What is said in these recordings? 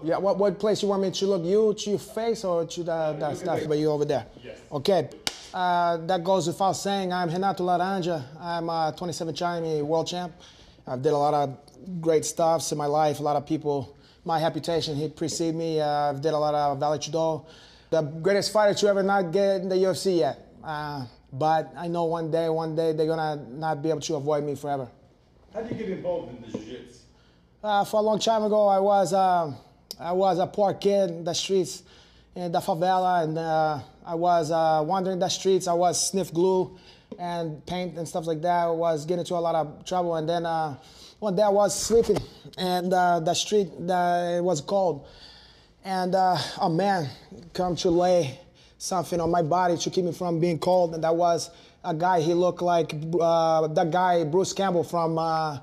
Yeah, what place you want me to look? You to your face or to that stuff? But you over there. Yes. Okay. That goes without saying. I'm Renato Laranja. I'm a 27-time world champ. I've did a lot of great stuffs in my life. A lot of people, my reputation, he preceded me. I've did a lot of Vale Tudo. The greatest fighter to ever not get in the UFC yet. But I know one day they're gonna not be able to avoid me forever. How did you get involved in the jiu-jitsu? For a long time ago, I was a poor kid in the streets, in the favela, and I was wandering the streets. I was sniff glue and paint and stuff like that. I was getting into a lot of trouble, and then one day I was sleeping, and the street it was cold, and a man come to lay something on my body to keep me from being cold, and that was a guy. He looked like that guy Bruce Campbell from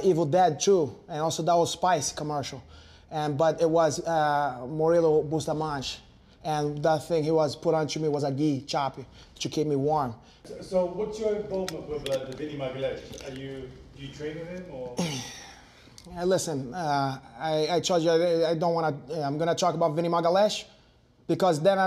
Evil Dead 2, and also that was Spice commercial, but it was Murilo Bustamante, and that thing he was put onto me was a gi choppy to keep me warm. So what's your involvement with the Vinny Magalesh? Do you train with him or? Listen, I told you I don't want to. I'm gonna talk about Vinny Magalesh because then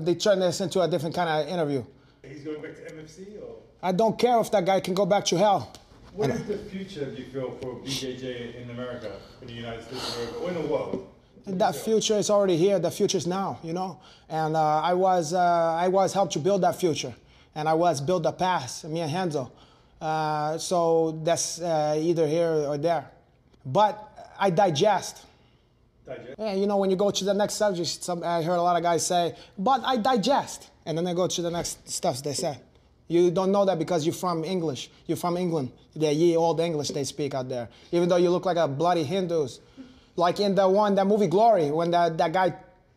they turn this into a different kind of interview. He's going back to MFC or? I don't care if that guy can go back to hell. What is the future, do you feel, for BJJ in America, in the United States of America, or in the world? That future is already here. The future is now, you know. And I was helped to build that future, and I was build the past. Me and Henzo. So that's either here or there. But I digest. Digest? Yeah, you know, when you go to the next subject, I heard a lot of guys say, "But I digest," and then they go to the next stuff they say. You don't know that because you're from English. You're from England. The ye old English they speak out there. Even though you look like a bloody Hindus. Like in that movie Glory, when that guy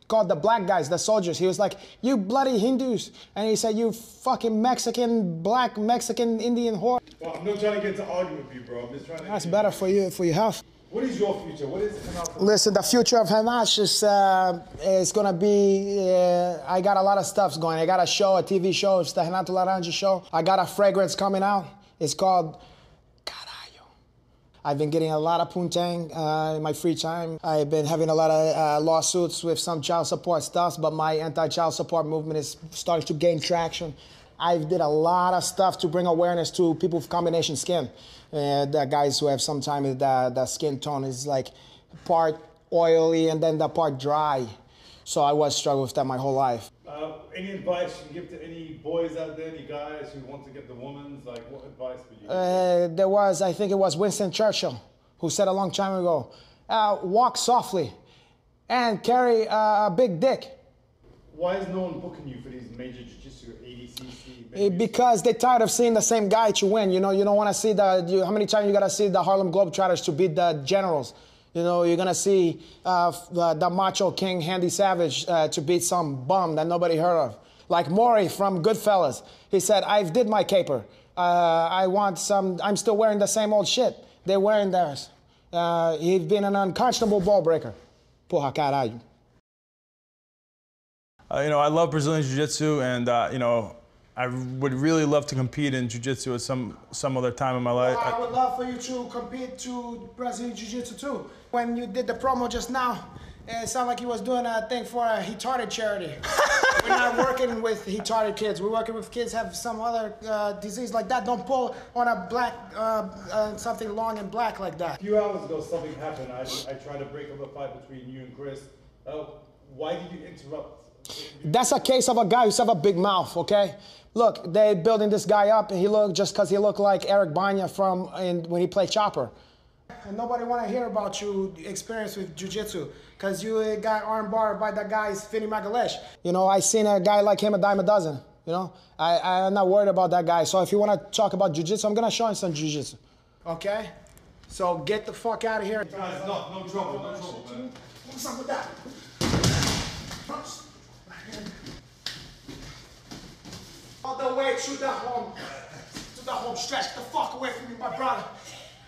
called the black guys, the soldiers, he was like, "You bloody Hindus." And he said, "You fucking Mexican, black Mexican Indian whore." Well, I'm not trying to get to argue with you, bro. I'm just trying to... That's better for you, for your health. What is your future? What is Renato? Listen, the future of Hanash is going to be, I got a lot of stuff going. I got a show, a TV show. It's the Renato Laranja show. I got a fragrance coming out. It's called Caralho. I've been getting a lot of puntang in my free time. I've been having a lot of lawsuits with some child support stuff, but my anti-child support movement is starting to gain traction. I did a lot of stuff to bring awareness to people with combination skin. The guys who have sometimes the skin tone is like part oily and then the part dry. So I was struggling with that my whole life. Any advice you can give to any boys out there, any guys who want to get the woman's, like what advice would you give? I think it was Winston Churchill who said a long time ago, walk softly and carry a big dick. Why is no one booking you for these major jiu-jitsu, ADCC? Because they're tired of seeing the same guy to win. You know, you don't want to see how many times you got to see the Harlem Globetrotters to beat the generals? You know, you're going to see the Macho King, Handy Savage, to beat some bum that nobody heard of. Like Maury from Goodfellas. He said, "I did my caper. I'm still wearing the same old shit. They're wearing theirs." He's been an unconscionable ball breaker. Porra caralho. You know, I love Brazilian Jiu-Jitsu, and you know, I would really love to compete in Jiu-Jitsu at some other time in my life. Well, I would love for you to compete to Brazilian Jiu-Jitsu too. When you did the promo just now, it sounded like you was doing a thing for a retarded charity. We're not working with retarded kids. We're working with kids who have some other disease like that. Don't pull on a black, something long and black like that. A few hours ago, something happened. I tried to break up a fight between you and Chris. Why did you interrupt? That's a case of a guy who's have a big mouth, okay? Look, they're building this guy up, and he looked just because he looked like Eric Banya when he played Chopper. And nobody want to hear about your experience with jiu-jitsu because you got armbarred by that guy's Vinny Magalesh. You know, I seen a guy like him a dime a dozen, you know? I'm not worried about that guy. So if you want to talk about jiu-jitsu, I'm going to show him some jiu-jitsu. Okay? So get the fuck out of here. Guys, no trouble, man. What's up with that? All the way to the home stretch. The fuck away from me, my brother.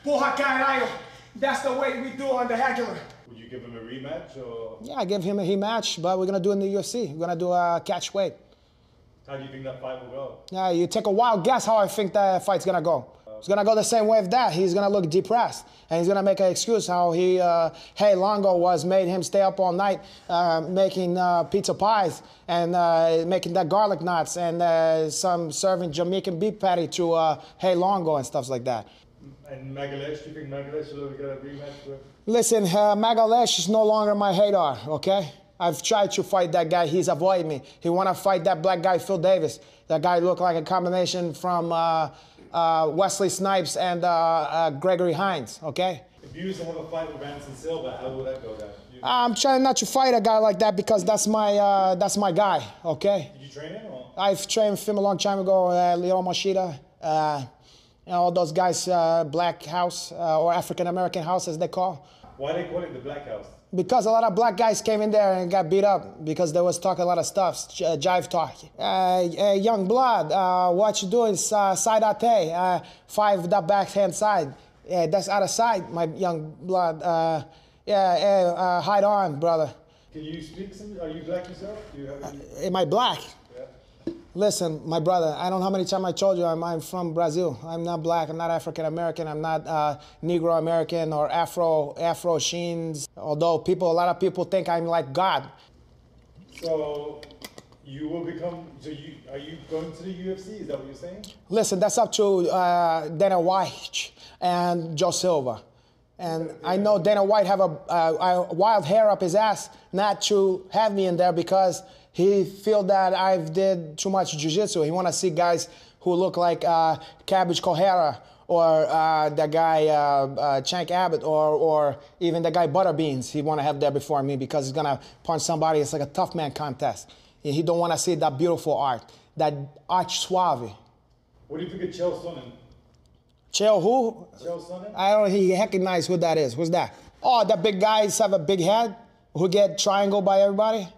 Porra caralho. That's the way we do on the regular. Would you give him a rematch or? Yeah, I give him a rematch, but we're gonna do it in the UFC. We're gonna do a catch weight. How do you think that fight will go? Yeah, you take a wild guess how I think that fight's gonna go. It's gonna go the same way with that. He's gonna look depressed, and he's gonna make an excuse how he, hey, Longo was made him stay up all night making pizza pies and making that garlic knots and some serving Jamaican beef patty to hey Longo and stuff like that. And Magalesh, do you think Magalesh will ever get a rematch with? Listen, Magalesh is no longer my hater, okay? I've tried to fight that guy. He's avoided me. He want to fight that black guy, Phil Davis. That guy looked like a combination from Wesley Snipes and Gregory Hines, okay? If you used to have a fight with Anderson Silva, how would that go down? I'm trying not to fight a guy like that because that's my guy, okay? Did you train him? Or? I've trained with him a long time ago, Leo Machida, you know, all those guys, Black House or African American House as they call. Why they call it the Black House? Because a lot of black guys came in there and got beat up because they was talking a lot of stuff, jive talk. Young blood, what you doing? Side ate, 5 the backhand side. Yeah, that's out of sight, my young blood. Hide on, brother. Can you speak some? Are you black yourself? Do you have any... Am I black? Yeah. Listen, my brother, I don't know how many times I told you I'm from Brazil. I'm not black, I'm not African American, I'm not Negro American or Afro Sheens. Although a lot of people think I'm like God. So you will become, are you going to the UFC? Is that what you're saying? Listen, that's up to Dana White and Joe Silva. And I know Dana White have a wild hair up his ass not to have me in there because he feel that I've did too much jiu-jitsu. He want to see guys who look like Cabbage Kohara or that guy Chank Abbott or even the guy Butterbeans. He want to have there before me because he's going to punch somebody. It's like a tough man contest. He don't want to see that beautiful art, that art suave. What do you think of Chael Sonnen? Chael who? Chael Sonnen? I don't recognize who that is. Who's that? Oh, the big guys have a big head who get triangled by everybody?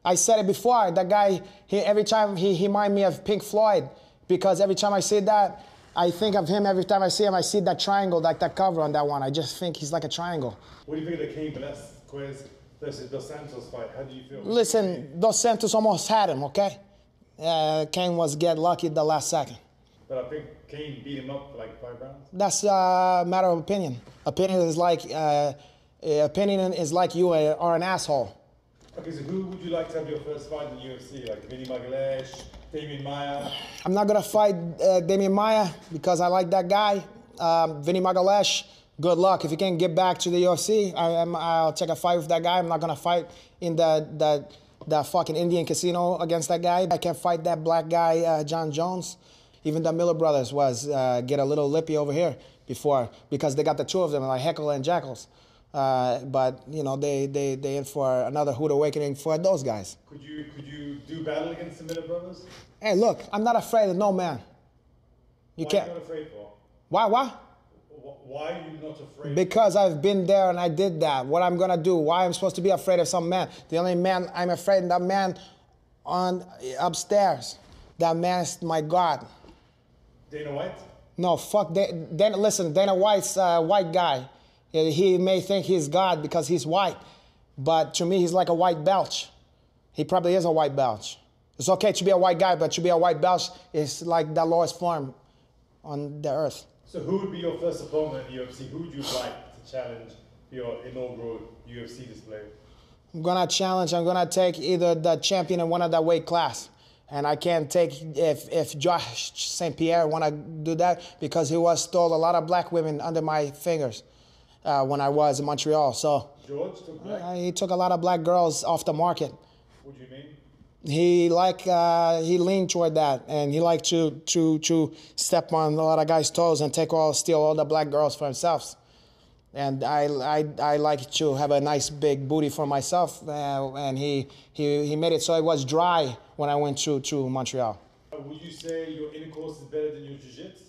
I said it before. That guy, every time he remind me of Pink Floyd because every time I see that, I think of him. Every time I see him, I see that triangle, like that cover on that one. I just think he's like a triangle. What do you think of the Cain Velasquez versus Dos Santos fight? How do you feel? Listen, Dos Santos almost had him, okay? Cain was get lucky the last second. But I think Cain beat him up for like 5 rounds. That's a matter of opinion. Opinion is like you are an asshole. Okay, so who would you like to have your first fight in the UFC? Like Vinny Magalesh, Damian Maia? I'm not gonna fight Damian Maia because I like that guy. Vinny Magalesh, good luck. If you can get back to the UFC, I'll take a fight with that guy. I'm not gonna fight in the fucking Indian casino against that guy. I can't fight that black guy, John Jones. Even the Miller brothers was get a little lippy over here before because they got the two of them like Heckle and Jackals. But you know they in for another hood awakening for those guys. Could you do battle against the Miller brothers? Hey, look, I'm not afraid of no man. You can't. Why are you not afraid for? Why? Why are you not afraid? Because I've been there and I did that. What I'm gonna do? Why I'm supposed to be afraid of some man? The only man I'm afraid of, that man on upstairs. That man is my God. Dana White? No, fuck. Listen, Dana White's a white guy. He may think he's God because he's white, but to me, he's like a white belch. He probably is a white belch. It's okay to be a white guy, but to be a white belch is like the lowest form on the earth. So who would be your first opponent in the UFC? Who would you like to challenge for your inaugural UFC display? I'm gonna take either the champion in one of that weight class. And I can't take if Josh St. Pierre want to do that because he stole a lot of black women under my fingers when I was in Montreal. So George took black? He took a lot of black girls off the market. What do you mean? He leaned toward that, and he liked to step on a lot of guys' toes and steal all the black girls for himself. And I like to have a nice big booty for myself, and he made it so it was dry when I went to Montreal. Would you say your intercourse is better than your jiu-jitsu?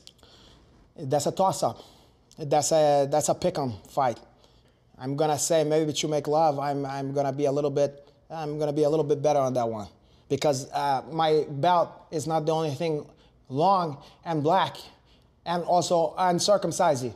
That's a toss-up. That's a pick-em fight. I'm gonna say maybe to make love, I'm gonna be a little bit better on that one because my belt is not the only thing long and black, and also uncircumcised.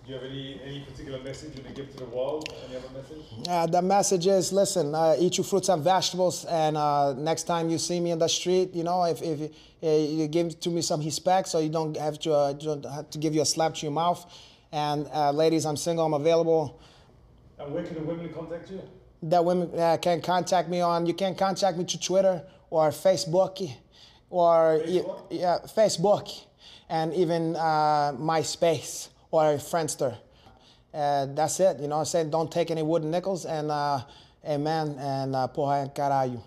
Do you have any particular message you want to give to the world? Any other message? The message is, listen, eat your fruits and vegetables, and next time you see me in the street, you know, if you give to me some respect, so you don't have to give you a slap to your mouth. And ladies, I'm single, I'm available. And where can the women contact you? The women can contact me on, you can contact me to Twitter or Facebook, or Facebook, and even MySpace or Friendster. That's it, you know what I'm saying? Don't take any wooden nickels, and amen, and porra caralho.